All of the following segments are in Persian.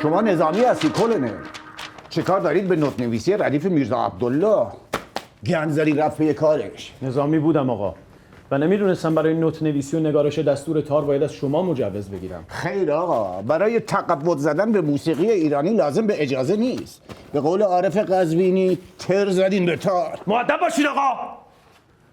شما نظامی هستی کلونه. چه کار دارید به نوت نویسی ردیف میرزا عبدالله؟ گنزری رفت به کارش. نظامی بودم آقا و نمیدونستم برای نوت نویسی و نگارش دستور تار باید از شما مجوز بگیرم. خیر آقا، برای تقبض زدن به موسیقی ایرانی لازم به اجازه نیست. به قول عارف قزوینی تر زدین به تار. مؤدب باشید آقا.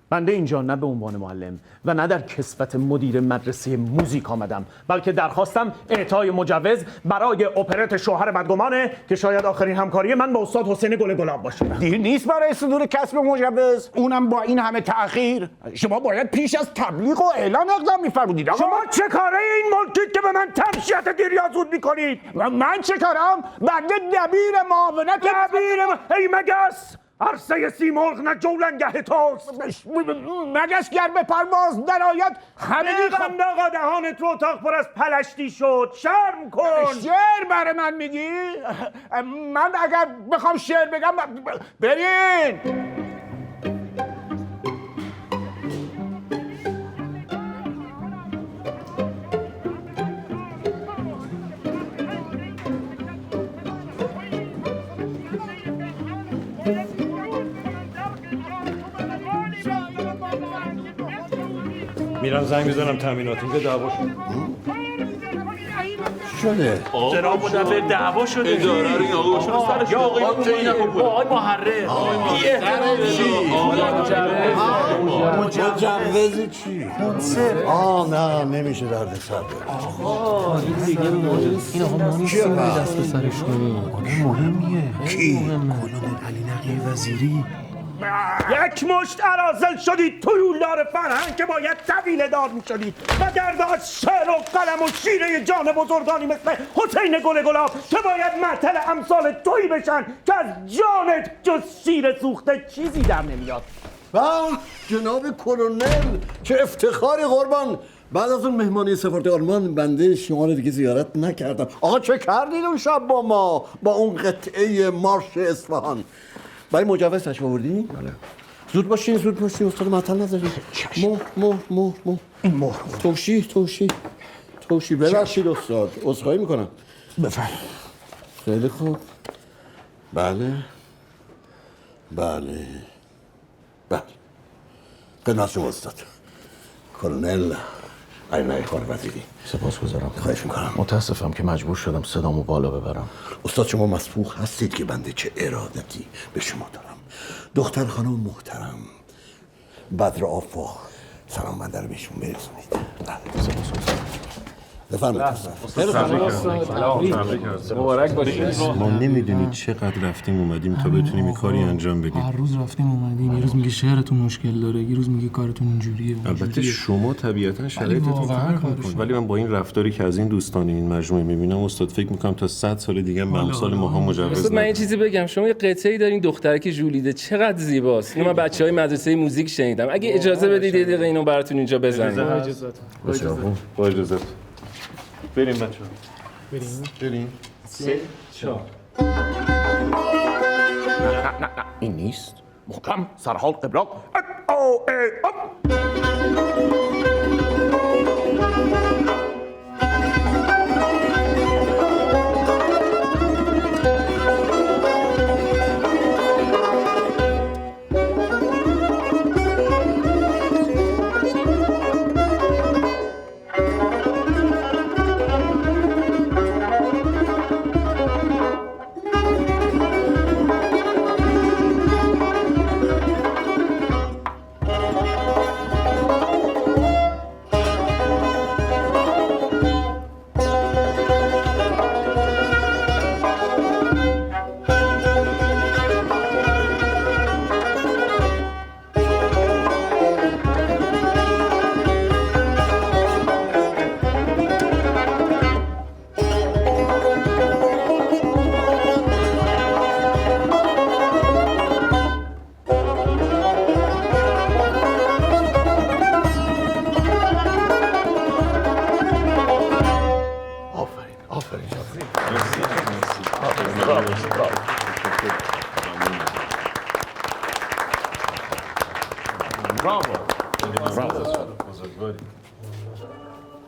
بنده اینجا نه به عنوان معلم و نه در کسوت مدیر مدرسه موزیک آمدم، بلکه درخواستم اعطای مجوز برای اپرت شوهر بدگمانه که شاید آخرین همکاری من با استاد حسین گل گلاب باشه. دیر نیست برای صدور کسب مجوز، اونم با این همه تأخیر. شما باید پیش از تبلیغ و اعلان اقدام می‌فرمودید آقا. شما چه کاره این ملکید که به من تمشیت دیریازود میکنید؟ من چه کارم؟ بنده دبیر معاونت ای مگس! عرصه سیمرغ نه جولنگه توست. مگس گر به پرواز درآید همگی بند آقا دهانت رو اتاق پر از پلشتی شد. شرم کن. شعر برای من میگی؟ من اگر بخوام شعر بگم برین. میرم زنگ میزنم تامینات اینجا دعوا شده جناب مدبر دعوا شده. اداره رو این آقا شما سرش آقای آقای محرر مجوز چی؟ نه نمیشه درد سر آقا این دیگه این آقا ما نیستیم دست به سرش کنیم. آدم مهمیه. کی؟ کلون علی نقی وزیری. یک مشت ارازل شدید تویولدار فرهنگ که باید طویله دار می شدید و درد از شعر و قلم و شیره جان بزرگانی مثل حسین گل گلاب که باید معطل امثال تویی بشن که از جانت جز شیر سوخته چیزی در نمیاد. جناب کلونل چه افتخاری قربان. بعد از اون مهمانی سفارت آلمان بنده شما رو دیگه زیارت نکردم. آقا چه کردید اون شب با ما با اون قطعه مارش اصفهان؟ برای مجوز تشریف آوردی؟ بله. زود باشین استاد معطل نذارید. مهر این مهر توشی ببخشید استاد عذرخواهی میکنم. بفرمایید. خیلی خوب. بله خدمت شما استاد کلونل علی نقی وزیری. سپاسگزارم. خواهش میکنم. متاسفم که مجبور شدم صدامو بالا ببرم. استاد شما مسبوق هستید که بنده چه ارادتی به شما دارم. دختر خانم محترم بدر آفاق سلام بنده رو بهشون برسونید. بفرمایید. مبارک باشید. ما نمیدونید چقدر رفتیم اومدیم تا بتونیم این کاری انجام بدیم. هر روز رفتیم اومدیم. یه روز میگه شعرتون مشکل داره، یه روز میگه کارتون اینجوریه. البته شما طبیعتا شرایطتون فرق میکنه، ولی من با این رفتاری که از این دوستان این مجموعه میبینم استاد فکر میکنم تا 100 سال دیگه به امثال ماها مجوز استاد من یه چیزی بگم. شما یه قطعه‌ای دارین دختره که ژولیده چقدر زیباست. اینو من بچهای مدرسه موزیک شنیدم. اگه اجازه بدید یه دقیقه اینو براتون اینجا بزنیم. با اجازهت. بریم بچه‌ها. بریم. 3 4 نه این نیست. محکم سرحال قبراق.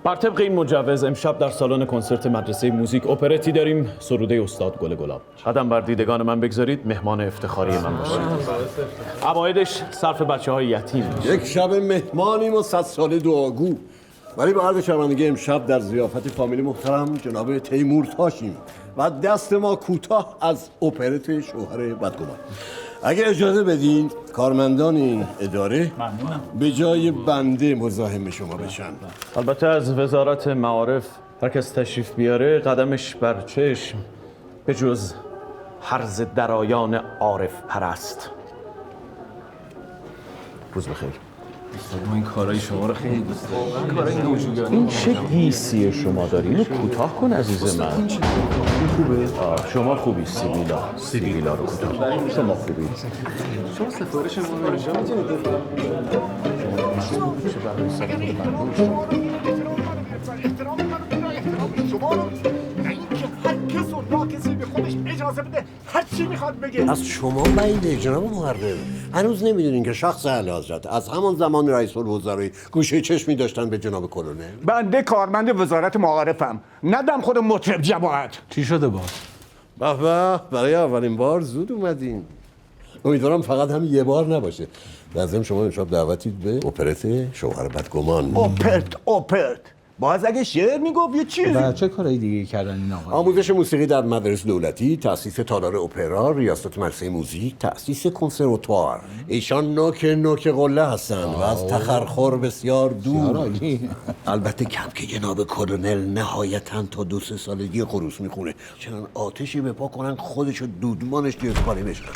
بر طبق این مجوز امشب در سالن کنسرت مدرسه موزیک اپرتی داریم، سروده استاد گل گلاب. قدم بر دیدگان من بگذارید، مهمان افتخاری من باشید. عوایدش صرف بچه‌های یتیم. یک شب مهمانیم و 100 ساله دعاگو. ولی به عرض شرمندگی امشب در ضیافت فامیل محترم جناب تیمورتاشیم و دست ما کوتاه از اپرت شوهر بدگمان. اگر اجازه بدین کارمندان این اداره به جای بنده مزاحم شما بشن. البته از وزارت معارف هر کس تشریف بیاره قدمش بر چشم به جز هرز درایان عارف پرست. روز بخیر. ما این کارهای شما رو خیلی دوست داریم. کارهای نوجوانی. این چه گیسی شما داری؟ اینو کوتاه کن عزیز من. خوبه؟ شما خوبی سیبیلا رو کوتاه. شما خوبی. شما سفارش ما رو اینجا میتونید هر چی میخواد بگه. از شما بعیده جناب محرر. هنوز نمیدونین که شخص اعلیحضرت از همان زمان رئیس الوزراء گوشه چشمی داشتن به جناب کلونل. بنده کارمند وزارت معارفم، ندم خود مطرب جماعت. چی شده باز؟ به به، برای اولین بار زود اومدین. امیدوارم فقط هم یه بار نباشه. لازم شما امشب دعوتید به اپرت شوهر بدگمان. اپرت باز اگه شعر میگفت یه چیزی. و چه کارهای دیگه کردن این آقا؟ آموزش موسیقی در مدارس دولتی، تأسیس تالار اپرا، ریاست مدرسه موزیک، تأسیس کنسرواتوار. ایشان نوک قله هستن و از تخرخر بسیار دور. البته کم که جناب کلونل نهایتاً تا 2-3 سالگی خروس میخونه، چنان آتشی به پا کنن خودشو دودمانش توی اسپانی بشنن.